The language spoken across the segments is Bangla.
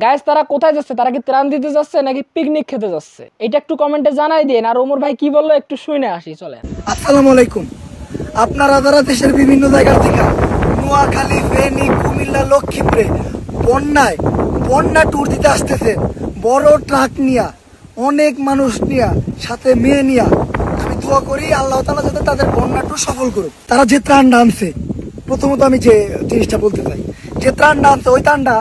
গাইস তারা কোথায় যাচ্ছে? তারা কি ত্রাণ দিতে যাচ্ছে নাকি পিকনিক খেতে যাচ্ছে? এটা একটু কমেন্টে জানাই দিন। আর ওমর ভাই কি বললো একটু শুনে আসি, চলেন। আসসালামু আলাইকুম। আপনারা যারা দেশের বিভিন্ন জায়গা থেকে নোয়াখালী, ফেনী, কুমিল্লা, লক্ষ্মীপুরে বন্যা ট্যুর দিতে আসতেছে, বড় ট্রাক নিয়া, অনেক মানুষ নিয়া, সাথে মেয়ে নিয়া, আমি দোয়া করি আল্লাহ তাআলা যাতে তাদের বন্যা ট্যুর সফল করুক। তারা যে ত্রাণটা আনছে, প্রথমত আমি যে জিনিসটা বলতে চাই, যে ত্রাণটা আনছে ওই ত্রাণটা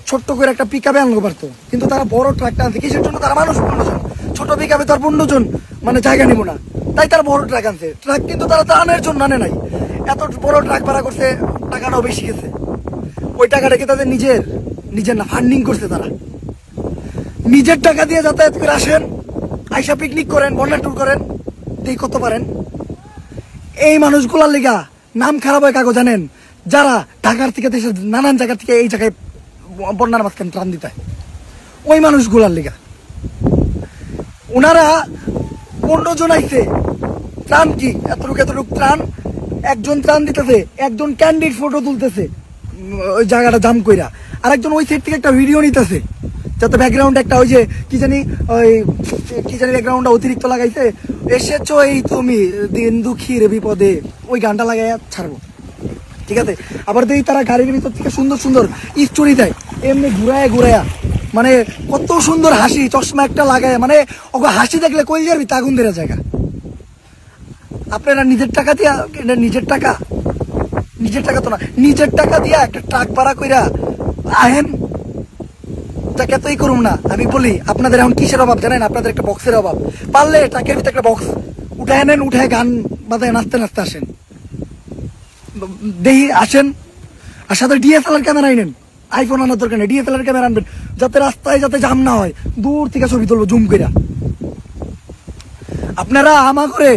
ছোট্ট করে একটা পিকআপে আনতে পারতো, কিন্তু তারা বড় ট্রাকটা আনছে কিসের জন্য? তারা মানুষ 15 জন, ছোট পিকআপে তো আর 15 জন মানে জায়গা নিব না, তাই তারা বড় ট্রাক আনছে। ট্রাক কিন্তু তারা ত্রাণের জন্য আনে নাই, এত বড় ট্রাক ভাড়া করছে, টাকাটাও বেশি গেছে। ওই টাকাটা কি তাদের নিজের না, ফান্ডিং করছে তারা। নিজের টাকা দিয়ে যাতায়াত করে আসেন, আইসা পিকনিক করেন, বন্যা ট্যুর করেন, এই কত পারেন। এই মানুষগুলার লিগা নাম খারাপ হয় কাগজ জানেন, যারা ঢাকার থেকে দেশের নানান জায়গা থেকে এই জায়গায় বন্যার মাঝখানে ত্রাণ দিতে হয়, ওই মানুষগুলার লিগা। ওনারা 15 জন আইছে, ত্রাণ কি এতটুকু ত্রাণ, একজন ত্রাণ দিতেছে, একজন ক্যান্ডিড ফটো তুলতেছে ওই জায়গাটা জাম কইরা, আর একজন ওই সাইড থেকে একটা ভিডিও নিতেছে, যাতে ব্যাকগ্রাউন্ড একটা ওই যে কি জানি ব্যাকগ্রাউন্ডটা অতিরিক্ত লাগাইছে, এসেছো এই তুমি দিন দুঃখীর বিপদে, ওই গানটা লাগাই ছাড়বো, ঠিক আছে। আবার দেখি তারা গাড়ির ভিতর থেকে সুন্দর সুন্দর স্টোরি দেয়, এমনি ঘুরায়া মানে কত সুন্দর হাসি, চশমা একটা লাগায়, মানে ওকে হাসি দেখলে কই যাবি তাগুন দেওয়া জায়গা। আপনারা নিজের টাকা দিয়া, নিজের টাকা তো না, নিজের টাকা দিয়া একটা ট্রাক ভাড়া কইরা আহেন, যাকে এতই করুম না। আমি বলি আপনাদের এখন কিসের অভাব জানেন? আপনাদের একটা বক্সের অভাব। পারলে ট্রাকের ভিতরে একটা বক্স উঠায় নেন, উঠায় গান বাজায় নাচতে নাচতে আসেন, দেখি আসেন। আর সাথে ডিএসএলআর ক্যামেরা আনেন, আইফোন আনার দরকার নেই, ডিএসএলআর ক্যামেরা আনবেন, যাতে রাস্তায় যাতে জাম না হয়, দূর থেকে ছবি তুলবো জুম কইরা। আপনারা আমাকে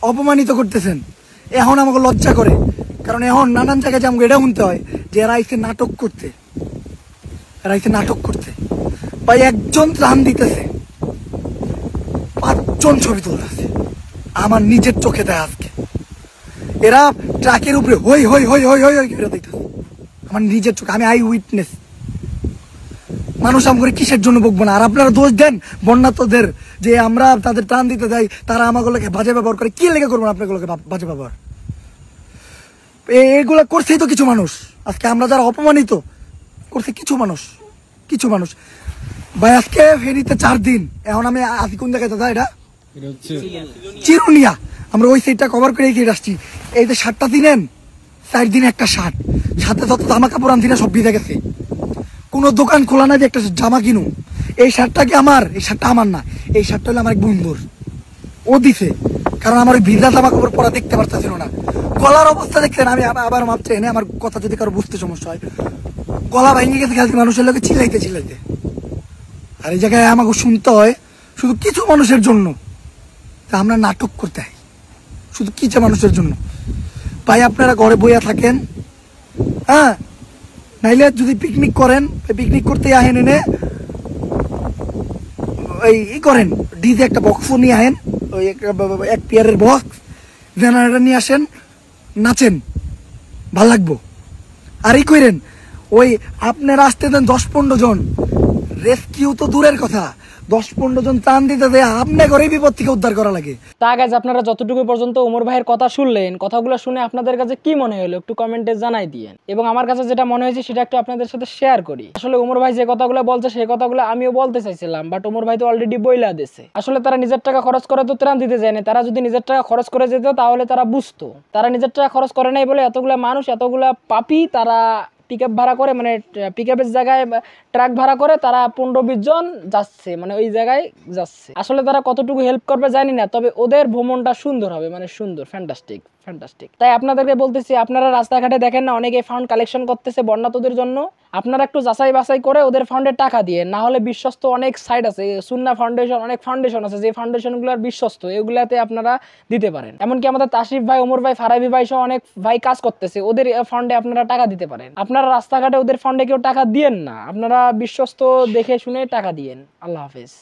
অপমানিত করতেছেন, এখন আমাকে লজ্জা করে, কারণ এখন নানান জায়গায় আমাকে এটা শুনতে হয় যে এরা আইসে নাটক করতে, ভাই একজন ত্রাণ দিতেছে, 5 জন ছবি তুলতেছে, আমার নিজের চোখে দেয় আজকে। এরা ট্রাকের উপরে হই হই হই হই হই করে দিতেছে, আমার নিজের চোখে, আমি আই উইটনেস। মানুষ আমাকে কিসের জন্য বকবো না? আর আপনারা দোষ দেন বন্যাতদের, যে আমরা তাদের ত্রাণ দিতে যাই, তারা আমাগুলোকে বাজে ব্যবহার করে। কি লেগে করবো না আপনাগুলোকে বাজে ব্যবহার? এগুলা করছেই তো কিছু মানুষ, আজকে আমরা যারা অপমানিত করছে কিছু মানুষ। ভাই আজকে ফেরিতে 4 দিন, এখন আমি আছি কোন জায়গায় দাদা? এটা চিরুনিয়া, আমরা ওই সাইডটা কভার করে এই আসছি। এই যে শার্টটা দিলেন, 4 দিনে একটা শার্ট, সাথে যত জামা কাপড় আনছি না সব ভিজে গেছে। কোনো দোকান খোলা নাই যে একটা জামা কিনু। এই শার্টটা কি আমার? এই শার্টটা আমার না, এই শার্টটা হলো আমার এক বন্ধুর, ও দিছে, কারণ আমার ওই ভিজা জামা কাপড় পরা দেখতে পারতেছিল না। গলার অবস্থা দেখছেন, আমি আবার মাপছে এনে, আমার কথা যদি কারো বুঝতে সমস্যা হয়, গলা ভেঙে গেছে খালি মানুষের লোকে চিল্লাইতে। আর এই জায়গায় আমাকে শুনতে হয় শুধু কিছু মানুষের জন্য, তা আমরা নাটক করতে হয় শুধু কিছু মানুষের জন্য। ভাই আপনারা ঘরে বইয়া থাকেন, হ্যাঁ, নাইলে যদি পিকনিক করেন, পিকনিক করতে আহেন, এনে এই করেন, ডিজে একটা বক্স নিয়ে আহেন, ওই এক পেয়ারের বক্স জেনারেটর নিয়ে আসেন, নাচেন, ভাল লাগবো। আর এই করেন, ওই আপনারা আসতে দেন 10-15 জন, রেস্কিউ তো দূরের কথা, 10-15 জন ত্রাণ দিতে দেয়, আপনার ঘরে বিপদ থেকে উদ্ধার করা লাগে। তা গাইজ আপনারা যতটুকু পর্যন্ত ওমর ভাইয়ের কথা শুনলেন, কথাগুলো শুনে আপনাদের কাছে কি মনে হলো একটু কমেন্টে জানাই দিয়েন। এবং আমার কাছে যেটা মনে হয়েছে সেটা একটু আপনাদের সাথে শেয়ার করি। আসলে ওমর ভাই যে কথাগুলো বলছে সেই কথাগুলো আমিও বলতে চাইছিলাম, বাট ওমর ভাই তো অলরেডি বইলা দিয়েছে। আসলে তারা নিজের টাকা খরচ করে তো ত্রাণ দিতে যায় না, তারা যদি নিজের টাকা খরচ করে যেত তাহলে তারা বুঝতো। তারা নিজের টাকা খরচ করে নাই বলে এতগুলা মানুষ, এতগুলা পাপি, তারা পিকআপ ভাড়া করে, মানে পিকআপের জায়গায় ট্রাক ভাড়া করে তারা 15-20 জন যাচ্ছে, মানে ওই জায়গায় যাচ্ছে। আসলে তারা কতটুকু হেল্প করবে জানি না, তবে ওদের ভ্রমণটা সুন্দর হবে, মানে সুন্দর, ফ্যান্টাস্টিক। তাই আপনাদেরকে বলতেছি, আপনারা রাস্তাঘাটে দেখেন না অনেকে ফান্ড কালেকশন করতেছে বন্যাতদের জন্য, আপনারা একটু যাচাই বাছাই করে ওদের ফান্ডে টাকা দিয়ে, না হলে বিশ্বস্ত অনেক সাইট আছে, সুন্নাহ ফাউন্ডেশন, অনেক ফাউন্ডেশন আছে, যে ফাউন্ডেশনগুলোর বিশ্বস্ত, এগুলাতে আপনারা দিতে পারেন। এমনকি আমাদের তাশরিফ ভাই, ওমর ভাই, ফারাবি ভাই সহ অনেক ভাই কাজ করতেছে, ওদের ফান্ডে আপনারা টাকা দিতে পারেন। আপনারা রাস্তাঘাটে ওদের ফান্ডে কেউ টাকা দিয়েন না, আপনারা বিশ্বস্ত দেখে শুনে টাকা দিয়েন। আল্লাহ হাফেজ।